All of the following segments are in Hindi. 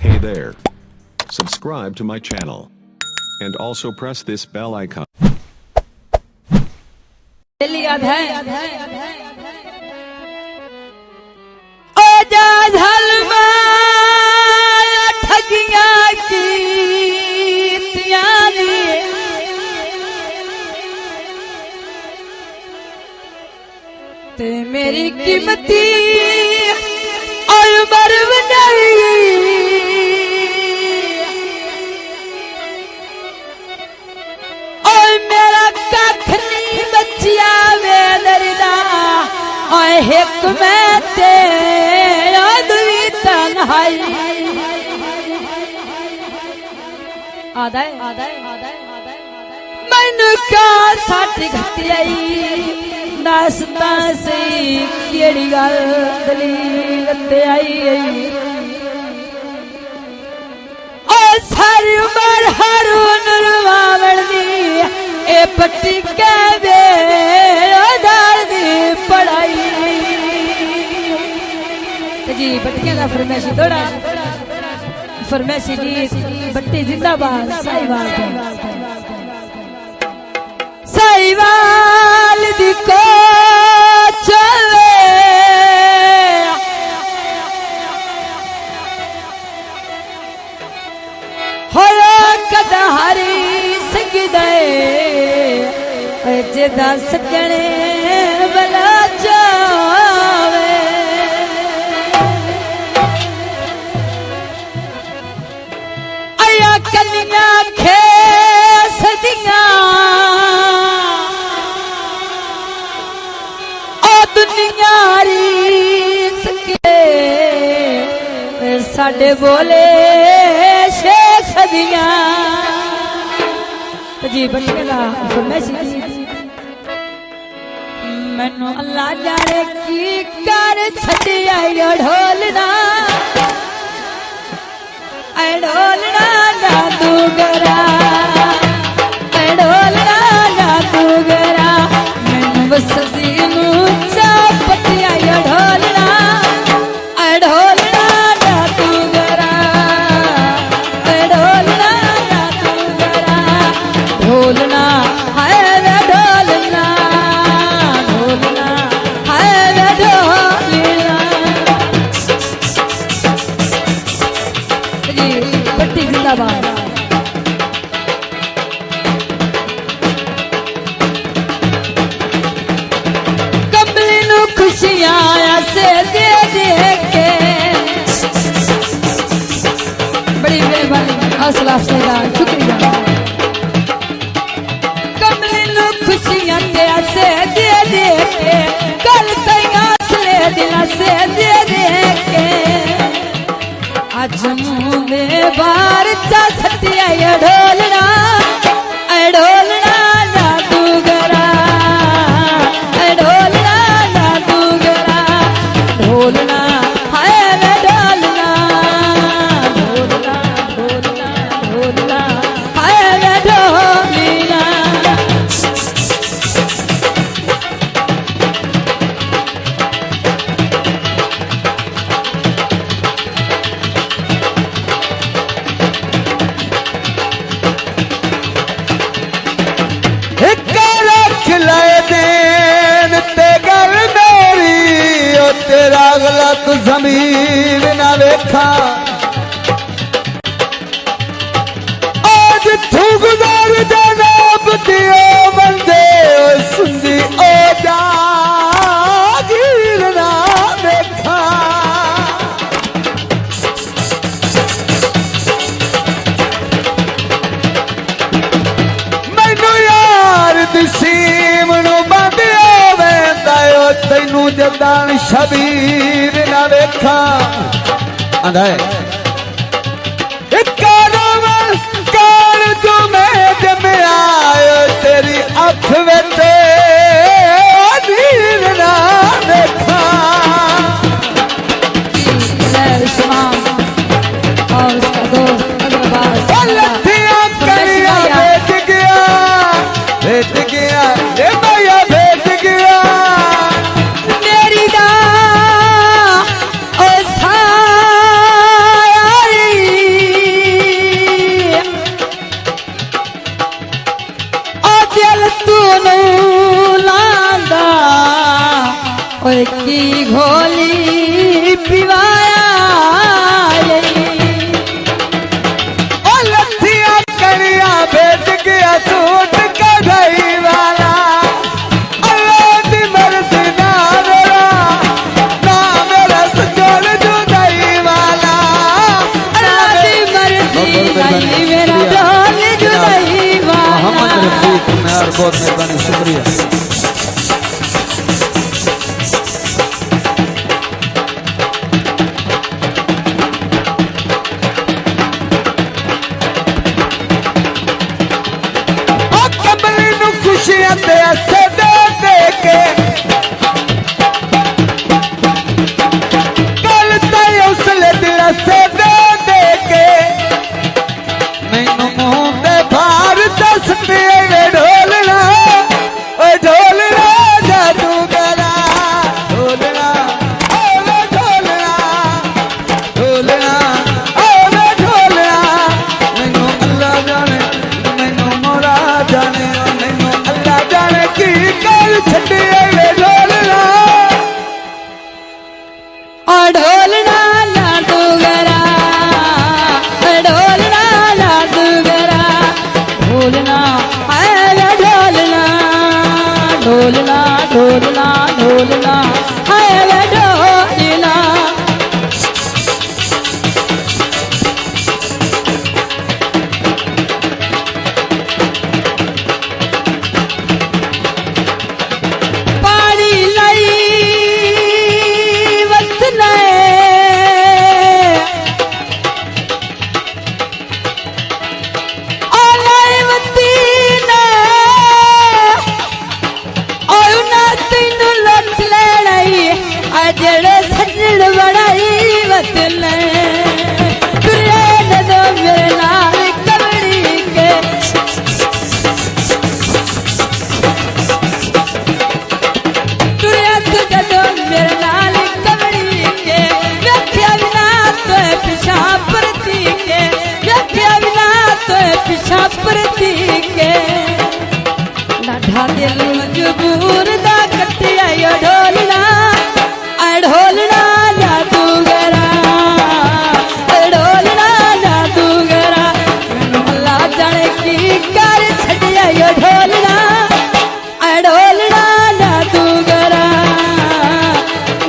Hey there. Subscribe to my channel. And also press this bell icon. ते मेरी कीमती और बर्फ नहीं और मेरा कख नहीं बचिया वे दरदा और हिक में ते दुई तन्हाई आदाय मैनू क्या सट घटियाई दसदा सी केड़ी गल दलील ते आई ओ सारी उमर हरून रवावण दी ए पट्टी के वे दाल दी पढ़ाई जी बट्टियां दा फरमाइशी थोड़ा फरमाइशी जी बट्टी जिंदाबाद साहिवाल दी को चले होया कदा हरी सगदे जे दस जने बला जावे आया कलियां खेस दियां साडे बोले शेख दिया जी बच्चेला मैनू अल्लाह जाने की कर छड़िया ढोलना ना तू गरा ढोलना ना तू गरा मैनू बस नू चापटिया ढोलना ढोलना ना तू गरा ढोलना ना तू गरा ढोलना है वे ढोलना ढोलना है वे ढोलना जी बट्टी जिंदाबाद कमली नू खुशियां से दे दे के बड़ी मेहरबानी हौसला अफजाई का शुक्रिया कमली नू खुशियां से दे दे के कल तैयार दिल से दे दे के आज मुँह में बार चा छटिया ढोलना ढोलना ना तू गरा ढोलना ना तू गरा ढोलना है वे ढोलना ढोलना ढोलना ढोलना है वे ढोलना तेरा गलत जमीन ना देखा आज तू गुजार जनाब दियो बंदे सुंदी ओ जागीर ना देखा मैनू यार दिसीम नु बंदियो तैनू जदान शबीर ना देखा काल जो मैं जमे आयो तेरी अख बेटे नीर ना देखा और उसका दोस्त लठियां कलियां भेज गया भैया भेज गया ओ सारी बहुत मेहरबानी शुक्रिया। कमली नू खुशियां ते ऐसे दे दे के कल ताई उसले दिल से दे दे के मैनू मुंह ते भार दस पे ढोलना ओ ढोलना जादूगरा ढोलना ओ ढोलना ढोलना ओ ढोलना मैनू अल्लाह जाने मैनू मोरा जाने मैनू अल्लाह जाने की गल छड्डी ढोलना और ढोलना जादूगरा ढोलना जादूगरा ढोलना है ढोलना ढोलना ढोलना ढोलना है ढोलना। पानी लाई वक्त जड़े सजन बनाई वतन तुरे दो मेरे नाल कमड़ी के तुरे दो मेरे नाल कमड़ी के व्याख्या बिना तो पिछा परती के व्याख्या बिना तो पिछा परती के लाठा दिल मजबूर दा कटिया ढोलना ढोलना जादूगरा ढोलना जादूगरा मैनू अल्लाह जाने की कर छड़िया ढोलना ढोलना जादूगरा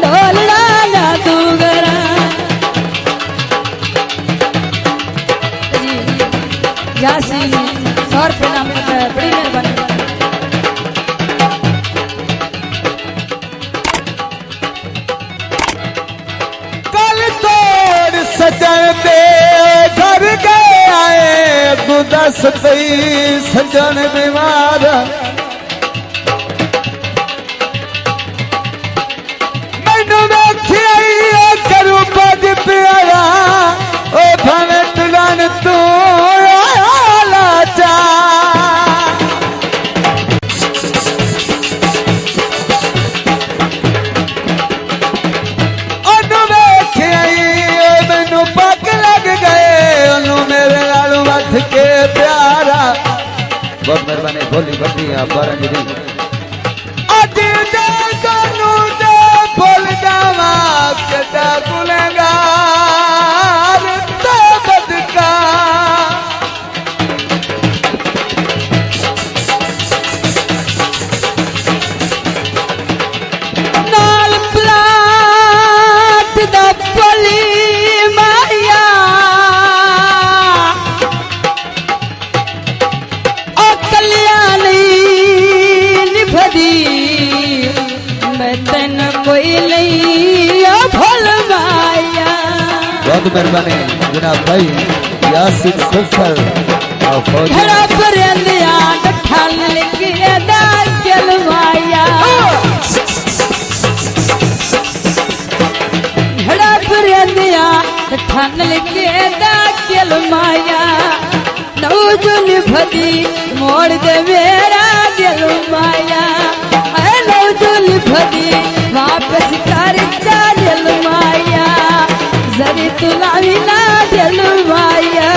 ढोलना जादूगरा। यासीन 100 रुपये नाम बड़ी मेहरबानी। सजन दे घर गए आए गुदस पई सजन बीमार मैनू वेखिया करूं बज प्यारा ओ भवे टुलन तू लाचा के प्यारा बहुत मेहरबानी भोली भट्टी बारह जी अज जानू दे भूल जावा कदा गुलगार तो बदका नाल प्लाट दा पली माया मैं तन कोई नहीं भूल माया। बहुत मेहरबानी जनाब भाई यासिन खुफर घड़ा पर अंधिया ठल के दाखिल माया घड़ा पर अंधिया ठल के दाखिल माया नौजुल भदी मोड़ दे मेरा दिल माया नौजुल भदी वापस कर दिल माया जरी तुलावी ना दिल माया।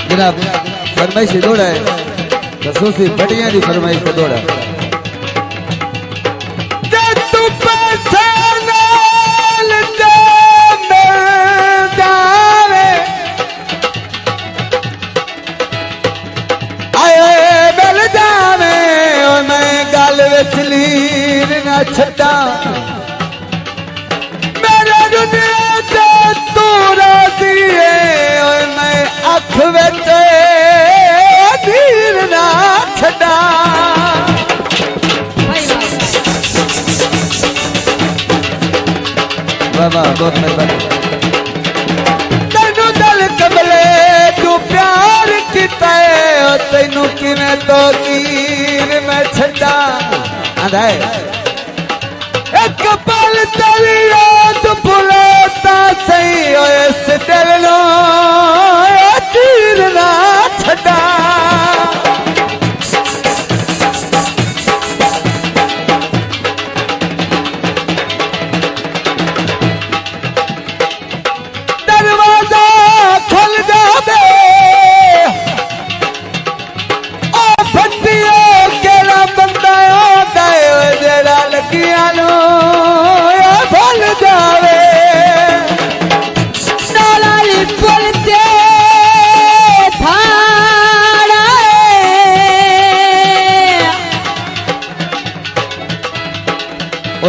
जनाब फरमाइश दौड़ा है खसूसी भटिया की फरमाइश का दौड़ा गल छड़ा मेरे दुनिया ते तू राजी है ओए मैं अख विच धीर ना छड़ा बाबा बहुत मेहरबानी तेनू दल कमले तू प्यार किता है तेनू किवें तो तीर मैं छड़ा आंदा है एक पल तेरी याद भुलाता सही ओए इस दिल नो तीर ना छड़ा दरवाजा खुल जावे ओ फटियो केड़ा बंदा गए जेड़ा लगिया नो भूल जावे नालाई बोलते थाड़ा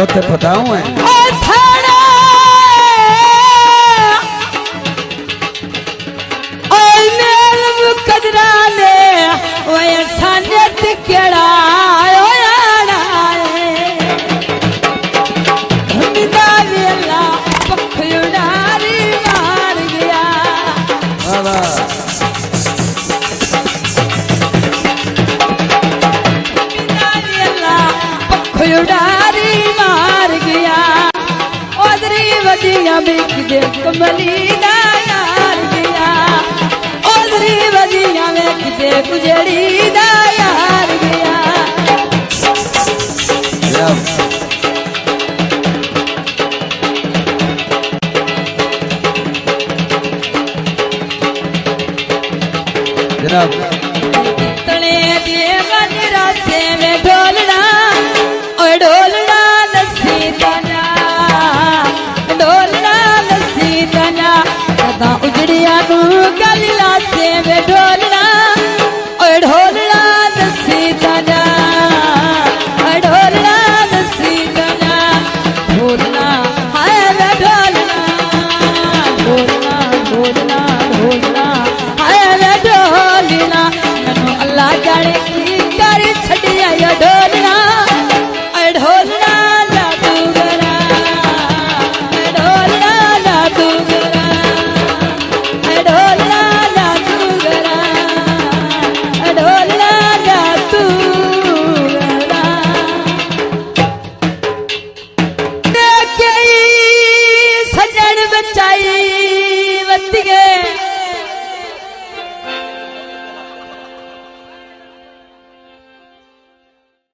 ओथे बताऊं है ओ थाड़ा ओ मेल मुकदरा ने ओ सानियत केड़ा उड़ारी मार गया ओदरी वदिया बिक दे कमली दा यार गया ओदरी वदिया बिक दे गुजरी दा यार गया जनाब तने दे गजरा से में ढोलना ढोलना लस्सी तना ढोलना लस्सी तना सदा उजड़िया नू गलिला से वे ढोलना